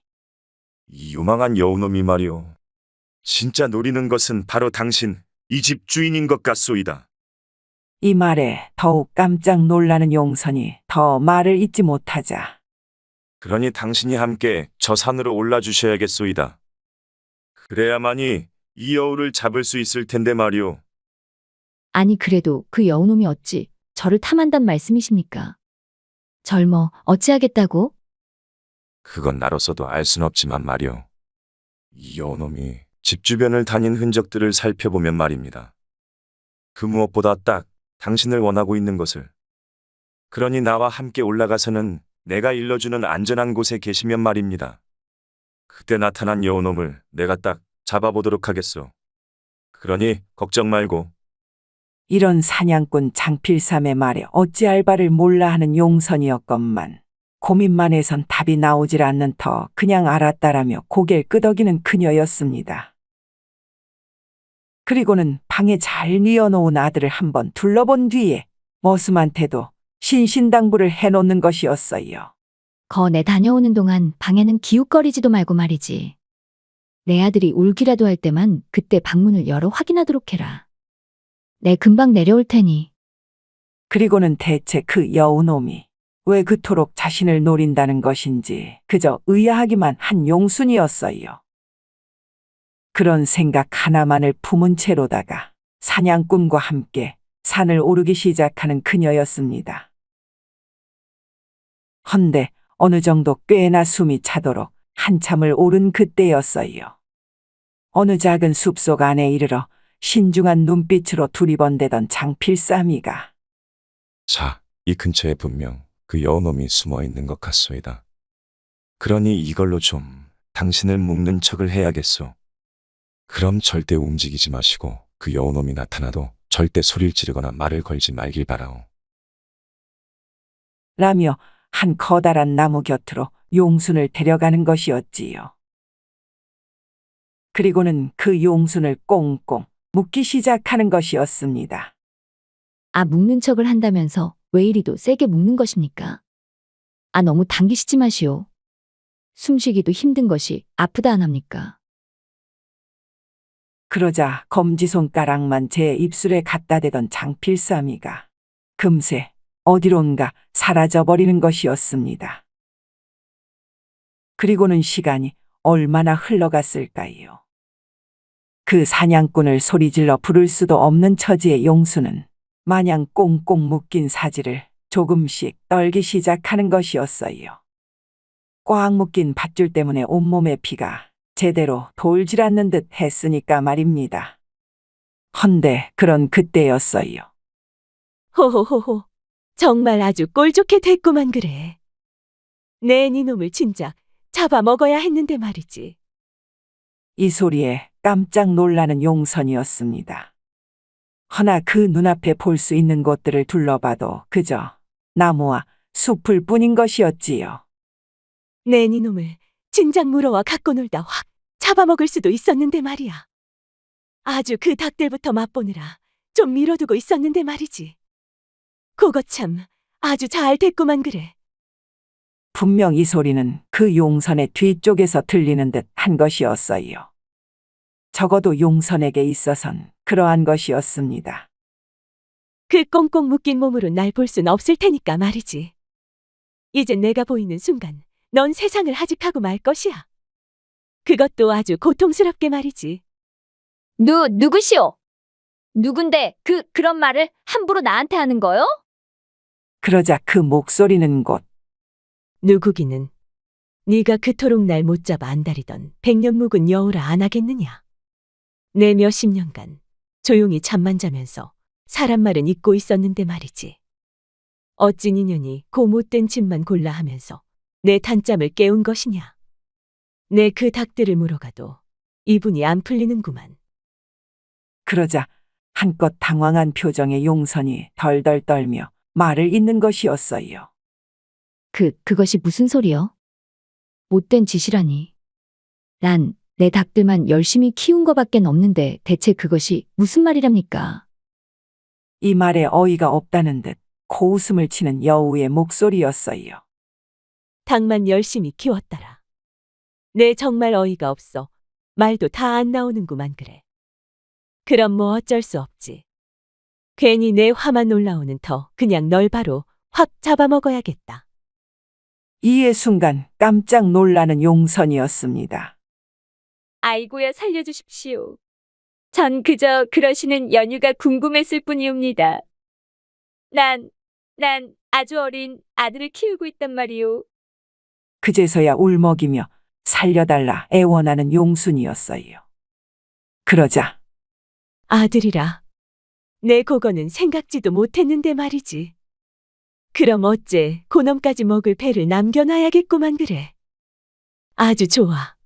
이 요망한 여우놈이 말이오. 진짜 노리는 것은 바로 당신 이 집 주인인 것 같소이다. 이 말에 더욱 깜짝 놀라는 용선이 더 말을 잇지 못하자 그러니 당신이 함께 저 산으로 올라주셔야겠소이다. 그래야만이 이 여우를 잡을 수 있을 텐데 말이오. 아니 그래도 그 여우놈이 어찌 저를 탐한단 말씀이십니까? 젊어 어찌하겠다고? 그건 나로서도 알 순 없지만 말이오. 이 여우놈이 집 주변을 다닌 흔적들을 살펴보면 말입니다. 그 무엇보다 딱 당신을 원하고 있는 것을. 그러니 나와 함께 올라가서는 내가 일러주는 안전한 곳에 계시면 말입니다. 그때 나타난 여우놈을 내가 딱 잡아보도록 하겠소. 그러니 걱정 말고. 이런 사냥꾼 장필삼의 말에 어찌할 바를 몰라 하는 용선이었건만 고민만 해선 답이 나오질 않는 터 그냥 알았다라며 고개를 끄덕이는 그녀였습니다. 그리고는 방에 잘 뉘어놓은 아들을 한번 둘러본 뒤에 머슴한테도 신신당부를 해놓는 것이었어요. 거내 다녀오는 동안 방에는 기웃거리지도 말고 말이지. 내 아들이 울기라도 할 때만 그때 방문을 열어 확인하도록 해라. 내 금방 내려올 테니. 그리고는 대체 그 여우놈이 왜 그토록 자신을 노린다는 것인지 그저 의아하기만 한 용순이었어요. 그런 생각 하나만을 품은 채로다가 사냥꾼과 함께 산을 오르기 시작하는 그녀였습니다. 헌데 어느 정도 꽤나 숨이 차도록 한참을 오른 그때였어요. 어느 작은 숲속 안에 이르러 신중한 눈빛으로 두리번대던 장필삼이가 자, 이 근처에 분명 그 여우놈이 숨어 있는 것 같소이다. 그러니 이걸로 좀 당신을 묶는 척을 해야겠소. 그럼 절대 움직이지 마시고 그 여우놈이 나타나도 절대 소리를 지르거나 말을 걸지 말길 바라오. 라며 한 커다란 나무 곁으로 용순을 데려가는 것이었지요. 그리고는 그 용순을 꽁꽁 묶기 시작하는 것이었습니다. 아, 묶는 척을 한다면서 왜 이리도 세게 묶는 것입니까? 아, 너무 당기시지 마시오. 숨쉬기도 힘든 것이 아프다 안 합니까? 그러자 검지손가락만 제 입술에 갖다 대던 장필삼이가 금세 어디론가 사라져버리는 것이었습니다. 그리고는 시간이 얼마나 흘러갔을까요? 그 사냥꾼을 소리질러 부를 수도 없는 처지의 용수는 마냥 꽁꽁 묶인 사지를 조금씩 떨기 시작하는 것이었어요. 꽉 묶인 밧줄 때문에 온몸에 피가 제대로 돌질 않는 듯 했으니까 말입니다. 헌데 그런 그때였어요. 호호호호. 정말 아주 꼴 좋게 됐구만 그래. 내 니놈을 진작 잡아먹어야 했는데 말이지. 이 소리에 깜짝 놀라는 용선이었습니다. 허나 그 눈앞에 볼 수 있는 곳들을 둘러봐도 그저 나무와 숲을 뿐인 것이었지요. 내 니놈을 진작 물어와 갖고 놀다 확 잡아먹을 수도 있었는데 말이야. 아주 그 닭들부터 맛보느라 좀 미뤄두고 있었는데 말이지. 그거 참 아주 잘 됐구만 그래. 분명 이 소리는 그 용선의 뒤쪽에서 들리는 듯 한 것이었어요. 적어도 용선에게 있어선 그러한 것이었습니다. 그 꽁꽁 묶인 몸으로 날 볼 순 없을 테니까 말이지. 이제 내가 보이는 순간 넌 세상을 하직하고 말 것이야. 그것도 아주 고통스럽게 말이지. 누구시오? 누군데 그런 말을 함부로 나한테 하는 거요? 그러자 그 목소리는 곧 누구기는 네가 그토록 날 못 잡아 안달이던 100년 묵은 여우라 안 하겠느냐. 내 몇십 년간 조용히 잠만 자면서 사람 말은 잊고 있었는데 말이지. 어찌 인연이 그 못된 짓만 골라 하면서 내 단잠을 깨운 것이냐. 내 그 닭들을 물어가도 이분이 안 풀리는구만. 그러자 한껏 당황한 표정의 용선이 덜덜 떨며 말을 잇는 것이었어요. 그것이 무슨 소리요? 못된 짓이라니. 난 내 닭들만 열심히 키운 거밖엔 없는데 대체 그것이 무슨 말이랍니까? 이 말에 어이가 없다는 듯 코웃음을 치는 여우의 목소리였어요. 닭만 열심히 키웠더라. 내 정말 어이가 없어. 말도 다 안 나오는구만 그래. 그럼 뭐 어쩔 수 없지. 괜히 내 화만 올라오는 터 그냥 널 바로 확 잡아먹어야겠다. 이에 순간 깜짝 놀라는 용선이었습니다. 아이고야 살려주십시오. 전 그저 그러시는 연유가 궁금했을 뿐이옵니다. 난 아주 어린 아들을 키우고 있단 말이오. 그제서야 울먹이며 살려달라 애원하는 용순이었어요. 그러자 아들이라. 내 그거는 생각지도 못했는데 말이지. 그럼 어째 고놈까지 먹을 배를 남겨놔야겠구만 그래. 아주 좋아.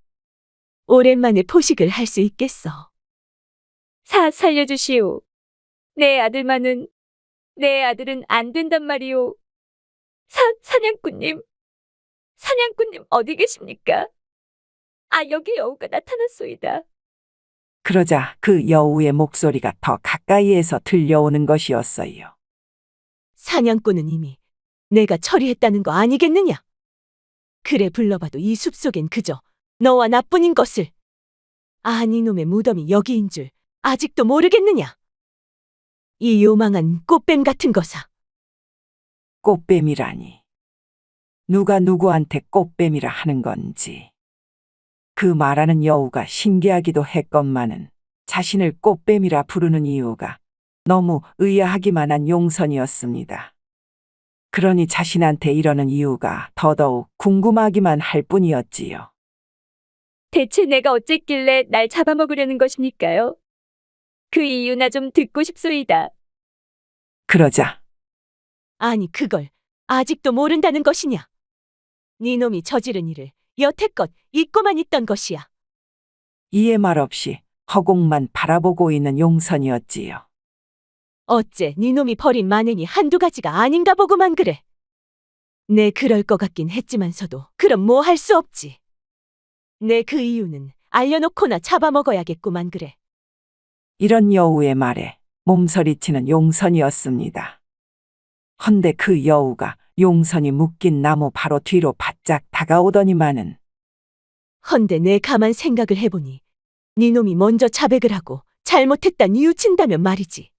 오랜만에 포식을 할 수 있겠어. 살려주시오. 내 아들은 안 된단 말이오. 사냥꾼님 어디 계십니까? 아, 여기 여우가 나타났소이다. 그러자 그 여우의 목소리가 더 가까이에서 들려오는 것이었어요. 사냥꾼은 이미 내가 처리했다는 거 아니겠느냐? 그래 불러봐도 이 숲속엔 그저 너와 나뿐인 것을. 아니 놈의 무덤이 여기인 줄 아직도 모르겠느냐? 이 요망한 꽃뱀 같은 거사. 꽃뱀이라니. 누가 누구한테 꽃뱀이라 하는 건지. 그 말하는 여우가 신기하기도 했건만은 자신을 꽃뱀이라 부르는 이유가 너무 의아하기만 한 용선이었습니다. 그러니 자신한테 이러는 이유가 더더욱 궁금하기만 할 뿐이었지요. 대체 내가 어쨌길래 날 잡아먹으려는 것입니까요? 그 이유나 좀 듣고 싶소이다. 그러자 아니 그걸 아직도 모른다는 것이냐? 네 놈이 저지른 일을 여태껏 잊고만 있던 것이야. 이에 말없이 허공만 바라보고 있는 용선이었지요. 어째 네 놈이 버린 만행이 한두 가지가 아닌가 보고만 그래. 내 그럴 것 같긴 했지만서도 그럼 뭐 할 수 없지. 내 그 이유는 알려놓고나 잡아먹어야겠구만 그래. 이런 여우의 말에 몸서리치는 용선이었습니다. 헌데 그 여우가 용선이 묶인 나무 바로 뒤로 바짝 다가오더니만은 헌데 내 가만 생각을 해보니 네 놈이 먼저 자백을 하고 잘못했다 뉘우친다면 말이지.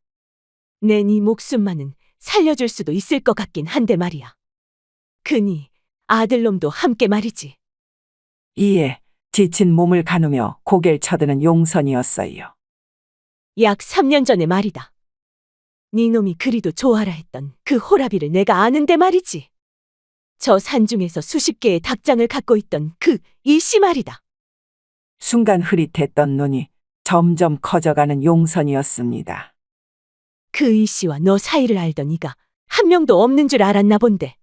내 네 목숨만은 살려줄 수도 있을 것 같긴 한데 말이야. 그니 아들놈도 함께 말이지. 이에 지친 몸을 가누며 고개를 쳐드는 용선이었어요. 약 3년 전에 말이다. 네 놈이 그리도 좋아라 했던 그 호라비를 내가 아는데 말이지. 저 산중에서 수십 개의 닭장을 갖고 있던 그 이씨 말이다. 순간 흐릿했던 눈이 점점 커져가는 용선이었습니다. 그 이씨와 너 사이를 알던 이가 한 명도 없는 줄 알았나 본데.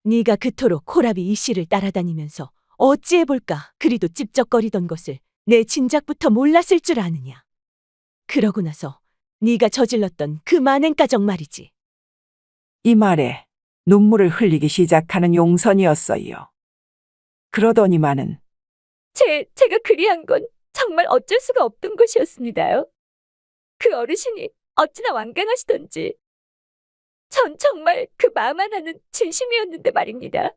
네가 그토록 호라비 이씨를 따라다니면서 어찌해볼까 그리도 찝쩍거리던 것을 내 진작부터 몰랐을 줄 아느냐. 그러고 나서 네가 저질렀던 그 만행가정 말이지. 이 말에 눈물을 흘리기 시작하는 용선이었어요. 그러더니만은 제가 그리한 건 정말 어쩔 수가 없던 것이었습니다요. 그 어르신이 어찌나 완강하시던지. 전 정말 그 마음 하나는 진심이었는데 말입니다.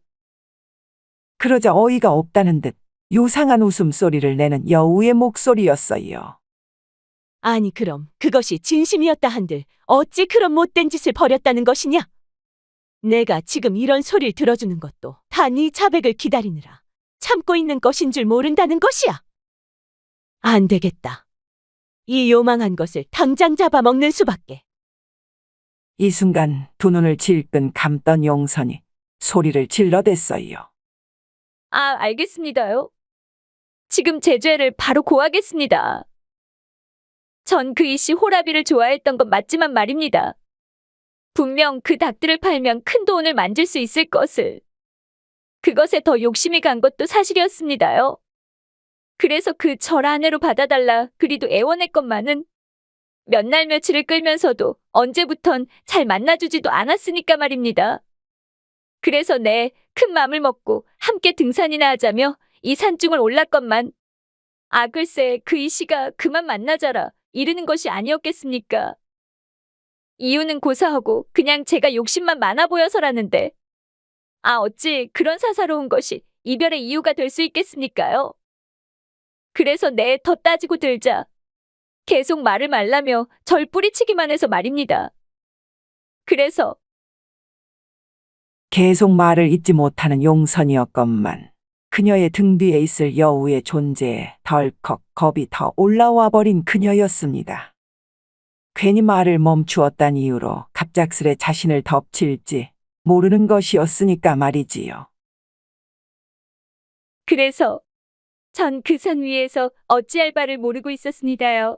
그러자 어이가 없다는 듯 요상한 웃음소리를 내는 여우의 목소리였어요. 아니 그럼 그것이 진심이었다 한들 어찌 그런 못된 짓을 벌였다는 것이냐? 내가 지금 이런 소리를 들어주는 것도 다 네 자백을 기다리느라 참고 있는 것인 줄 모른다는 것이야. 안 되겠다. 이 요망한 것을 당장 잡아먹는 수밖에. 이 순간 두 눈을 질끈 감던 용선이 소리를 질러댔어요. 아, 알겠습니다요. 지금 제 죄를 바로 고하겠습니다. 전 그 이씨 호라비를 좋아했던 건 맞지만 말입니다. 분명 그 닭들을 팔면 큰 돈을 만질 수 있을 것을. 그것에 더 욕심이 간 것도 사실이었습니다요. 그래서 그 절 아내로 받아달라 그리도 애원했건만은 몇 날 며칠을 끌면서도 언제부턴 잘 만나주지도 않았으니까 말입니다. 그래서 내 큰 맘을 먹고 함께 등산이나 하자며 이 산중을 올랐건만 아 글쎄 그 이씨가 그만 만나자라 이르는 것이 아니었겠습니까? 이유는 고사하고 그냥 제가 욕심만 많아 보여서라는데 아 어찌 그런 사사로운 것이 이별의 이유가 될 수 있겠습니까요? 그래서 내 더 따지고 들자 계속 말을 말라며 절 뿌리치기만 해서 말입니다. 그래서 계속 말을 잇지 못하는 용선이었건만 그녀의 등 뒤에 있을 여우의 존재에 덜컥 겁이 더 올라와 버린 그녀였습니다. 괜히 말을 멈추었단 이유로 갑작스레 자신을 덮칠지 모르는 것이었으니까 말이지요. 그래서 전 그 산 위에서 어찌할 바를 모르고 있었습니다요.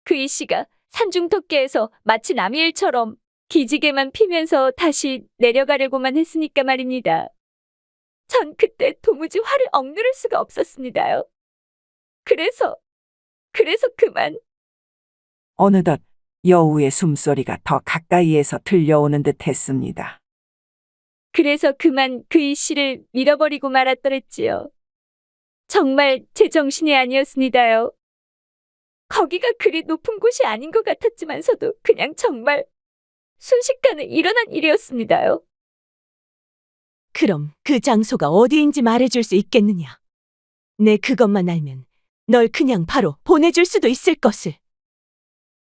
그 이씨가 산중 토끼에서 마치 남의 일처럼 기지개만 피면서 다시 내려가려고만 했으니까 말입니다. 전 그때 도무지 화를 억누를 수가 없었습니다요. 그래서 그만. 어느덧 여우의 숨소리가 더 가까이에서 들려오는 듯 했습니다. 그래서 그만 그 이씨를 밀어버리고 말았더랬지요. 정말 제 정신이 아니었습니다요. 거기가 그리 높은 곳이 아닌 것 같았지만서도 그냥 정말 순식간에 일어난 일이었습니다요. 그럼 그 장소가 어디인지 말해줄 수 있겠느냐? 내 그것만 알면 널 그냥 바로 보내줄 수도 있을 것을.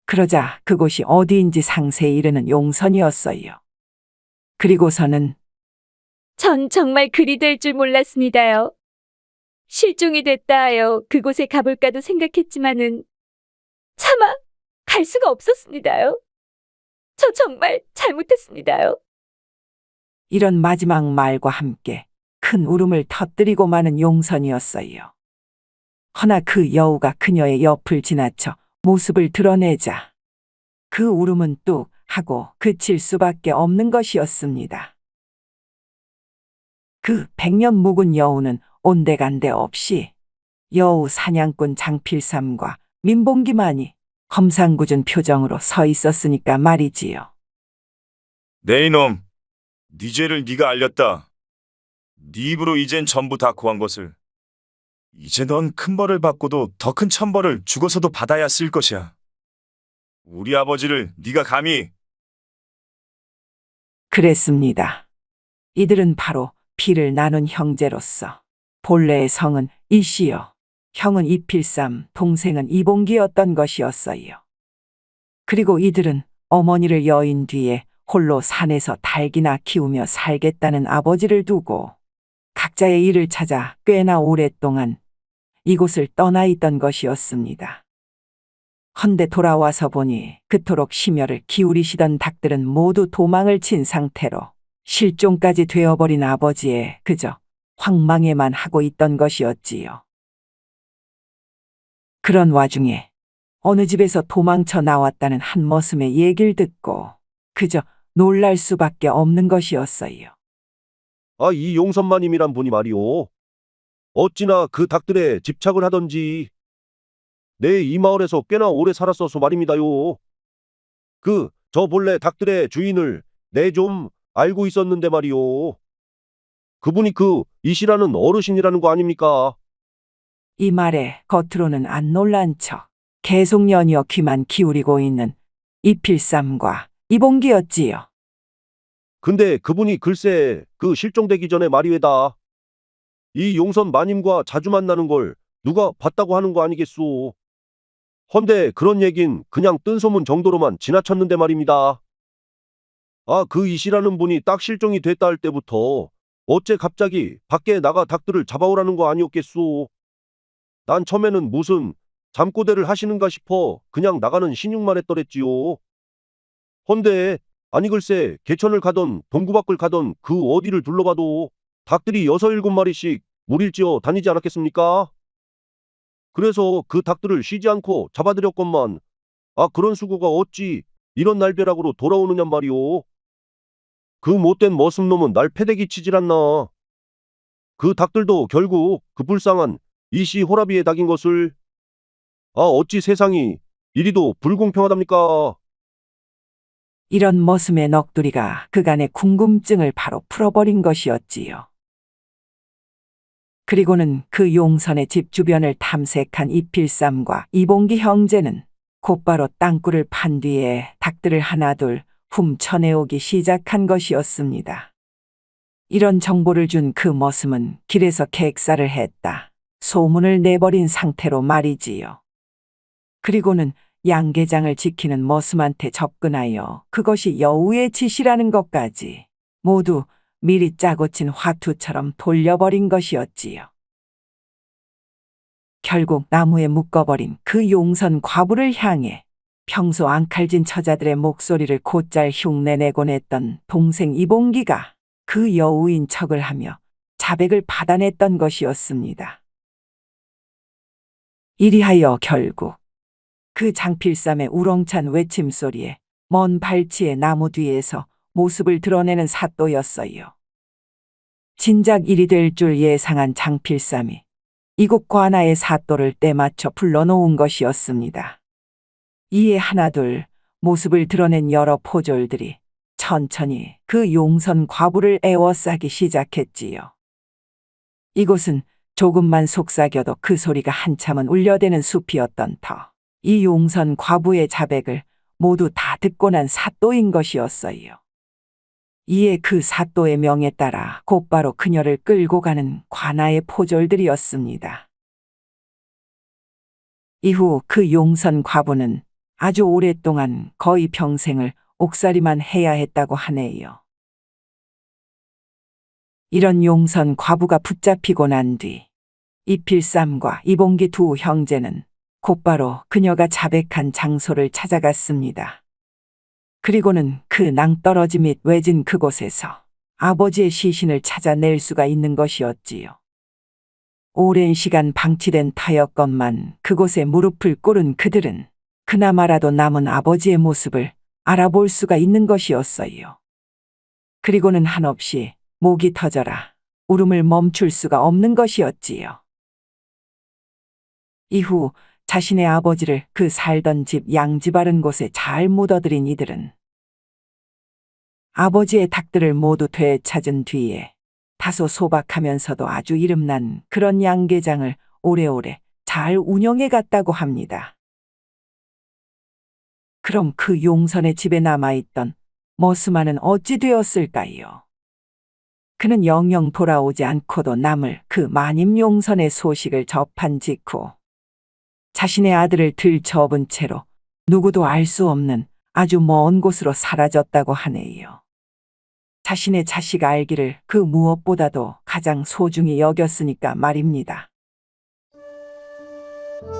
그러자 그곳이 어디인지 상세히 이르는 용선이었어요. 그리고서는 전 정말 그리 될 줄 몰랐습니다요. 실종이 됐다 하여 그곳에 가볼까도 생각했지만은 차마 갈 수가 없었습니다요. 저 정말 잘못했습니다요. 이런 마지막 말과 함께 큰 울음을 터뜨리고 마는 용선이었어요. 허나 그 여우가 그녀의 옆을 지나쳐 모습을 드러내자 그 울음은 뚝 하고 그칠 수밖에 없는 것이었습니다. 그 100년 묵은 여우는 온데간데 없이 여우 사냥꾼 장필삼과 민봉기만이 험상궂은 표정으로 서 있었으니까 말이지요. 네 이놈, 네 죄를 네가 알렸다. 네 입으로 이젠 전부 다 고한 것을. 이제 넌 큰 벌을 받고도 더 큰 천벌을 죽어서도 받아야 쓸 것이야. 우리 아버지를 네가 감히. 그랬습니다. 이들은 바로 피를 나눈 형제로서 본래의 성은 이씨요, 형은 이필삼, 동생은 이봉기였던 것이었어요. 그리고 이들은 어머니를 여인 뒤에 홀로 산에서 닭이나 키우며 살겠다는 아버지를 두고 각자의 일을 찾아 꽤나 오랫동안 이곳을 떠나 있던 것이었습니다. 헌데 돌아와서 보니 그토록 심혈을 기울이시던 닭들은 모두 도망을 친 상태로 실종까지 되어버린 아버지에 그저 황망해만 하고 있던 것이었지요. 그런 와중에 어느 집에서 도망쳐 나왔다는 한 머슴의 얘기를 듣고 그저 놀랄 수밖에 없는 것이었어요. 아, 이 용선마님이란 분이 말이오. 어찌나 그 닭들에 집착을 하던지. 내 이 마을에서 꽤나 오래 살았어서 말입니다요. 저 본래 닭들의 주인을 내 좀 알고 있었는데 말이오. 그분이 이시라는 어르신이라는 거 아닙니까? 이 말에 겉으로는 안 놀란 척 계속 연이어 귀만 기울이고 있는 이필삼과 이봉기였지요. 근데 그분이 글쎄 실종되기 전에 말이외다. 이 용선 마님과 자주 만나는 걸 누가 봤다고 하는 거 아니겠소. 헌데 그런 얘긴 그냥 뜬소문 정도로만 지나쳤는데 말입니다. 아, 이시라는 분이 딱 실종이 됐다 할 때부터 어째 갑자기 밖에 나가 닭들을 잡아오라는 거 아니었겠소. 난 처음에는 무슨 잠꼬대를 하시는가 싶어 그냥 나가는 신용만 했더랬지요. 헌데 아니 글쎄 개천을 가던 동구 밖을 가던 어디를 둘러봐도 닭들이 6-7마리씩 무릴지어 다니지 않았겠습니까? 그래서 그 닭들을 쉬지 않고 잡아들였건만 아, 그런 수고가 어찌 이런 날벼락으로 돌아오느냔 말이오. 그 못된 머슴놈은 날 패대기 치질 않나. 그 닭들도 결국 그 불쌍한 이씨 호라비의 닭인 것을. 아, 어찌 세상이 이리도 불공평하답니까? 이런 머슴의 넋두리가 그간의 궁금증을 바로 풀어버린 것이었지요. 그리고는 그 용선의 집 주변을 탐색한 이필삼과 이봉기 형제는 곧바로 땅굴을 판 뒤에 닭들을 하나둘 훔쳐내오기 시작한 것이었습니다. 이런 정보를 준 그 머슴은 길에서 객사를 했다 소문을 내버린 상태로 말이지요. 그리고는 양계장을 지키는 머슴한테 접근하여 그것이 여우의 짓이라는 것까지 모두 미리 짜고 친 화투처럼 돌려버린 것이었지요. 결국 나무에 묶어버린 그 용선 과부를 향해 평소 앙칼진 처자들의 목소리를 곧잘 흉내내곤 했던 동생 이봉기가 그 여우인 척을 하며 자백을 받아냈던 것이었습니다. 이리하여 결국 그 장필삼의 우렁찬 외침소리에 먼 발치의 나무 뒤에서 모습을 드러내는 사또였어요. 진작 일이 될 줄 예상한 장필삼이 이곳 관아의 사또를 때맞춰 불러놓은 것이었습니다. 이에 하나둘 모습을 드러낸 여러 포졸들이 천천히 그 용선 과부를 에워싸기 시작했지요. 이곳은 조금만 속삭여도 그 소리가 한참은 울려대는 숲이었던 터. 이 용선 과부의 자백을 모두 다 듣고 난 사또인 것이었어요. 이에 그 사또의 명에 따라 곧바로 그녀를 끌고 가는 관아의 포졸들이었습니다. 이후 그 용선 과부는 아주 오랫동안 거의 평생을 옥살이만 해야 했다고 하네요. 이런 용선 과부가 붙잡히고 난 뒤 이필삼과 이봉기 두 형제는 곧바로 그녀가 자백한 장소를 찾아갔습니다. 그리고는 그 낭떠러지 및 외진 그곳에서 아버지의 시신을 찾아낼 수가 있는 것이었지요. 오랜 시간 방치된 터였건만 그곳에 무릎을 꿇은 그들은 그나마라도 남은 아버지의 모습을 알아볼 수가 있는 것이었어요. 그리고는 한없이 목이 터져라 울음을 멈출 수가 없는 것이었지요. 이후 자신의 아버지를 그 살던 집 양지 바른 곳에 잘 묻어들인 이들은 아버지의 닭들을 모두 되찾은 뒤에 다소 소박하면서도 아주 이름난 그런 양계장을 오래오래 잘 운영해 갔다고 합니다. 그럼 그 용선의 집에 남아있던 머스마는 어찌 되었을까요? 그는 영영 돌아오지 않고도 남을 그 마님 용선의 소식을 접한 직후 자신의 아들을 들쳐업은 채로 누구도 알 수 없는 아주 먼 곳으로 사라졌다고 하네요. 자신의 자식 알기를 그 무엇보다도 가장 소중히 여겼으니까 말입니다.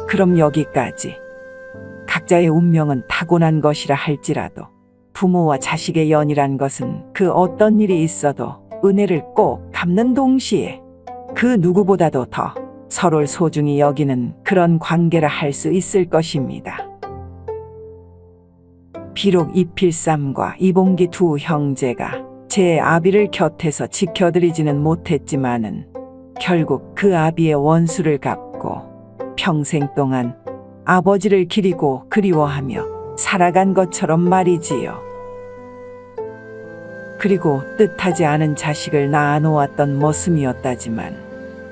그럼 여기까지 각자의 운명은 타고난 것이라 할지라도 부모와 자식의 연이란 것은 그 어떤 일이 있어도 은혜를 꼭 갚는 동시에 그 누구보다도 더 서로를 소중히 여기는 그런 관계라 할 수 있을 것입니다. 비록 이필삼과 이봉기 두 형제가 제 아비를 곁에서 지켜드리지는 못했지만은 결국 그 아비의 원수를 갚고 평생 동안 아버지를 기리고 그리워하며 살아간 것처럼 말이지요. 그리고 뜻하지 않은 자식을 낳아놓았던 모습이었다지만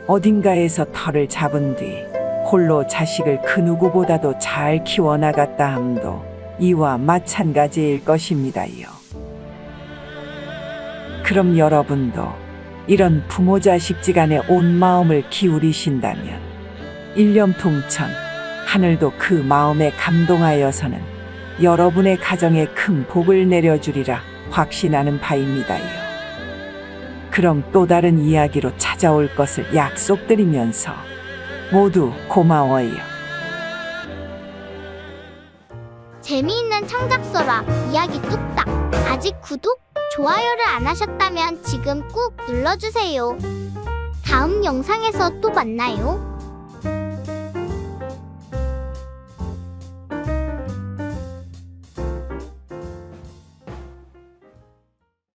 어딘가에서 털을 잡은 뒤 홀로 자식을 그 누구보다도 잘 키워나갔다 함도 이와 마찬가지일 것입니다요. 그럼 여러분도 이런 부모 자식지간에 온 마음을 기울이신다면 일념통천 하늘도 그 마음에 감동하여서는 여러분의 가정에 큰 복을 내려주리라 확신하는 바입니다요. 그럼 또 다른 이야기로 찾아올 것을 약속드리면서 모두 고마워요. 재미있는 창작서라 이야기 뚝딱. 아직 구독, 좋아요를 안 하셨다면 지금 꾹 눌러주세요. 다음 영상에서 또 만나요.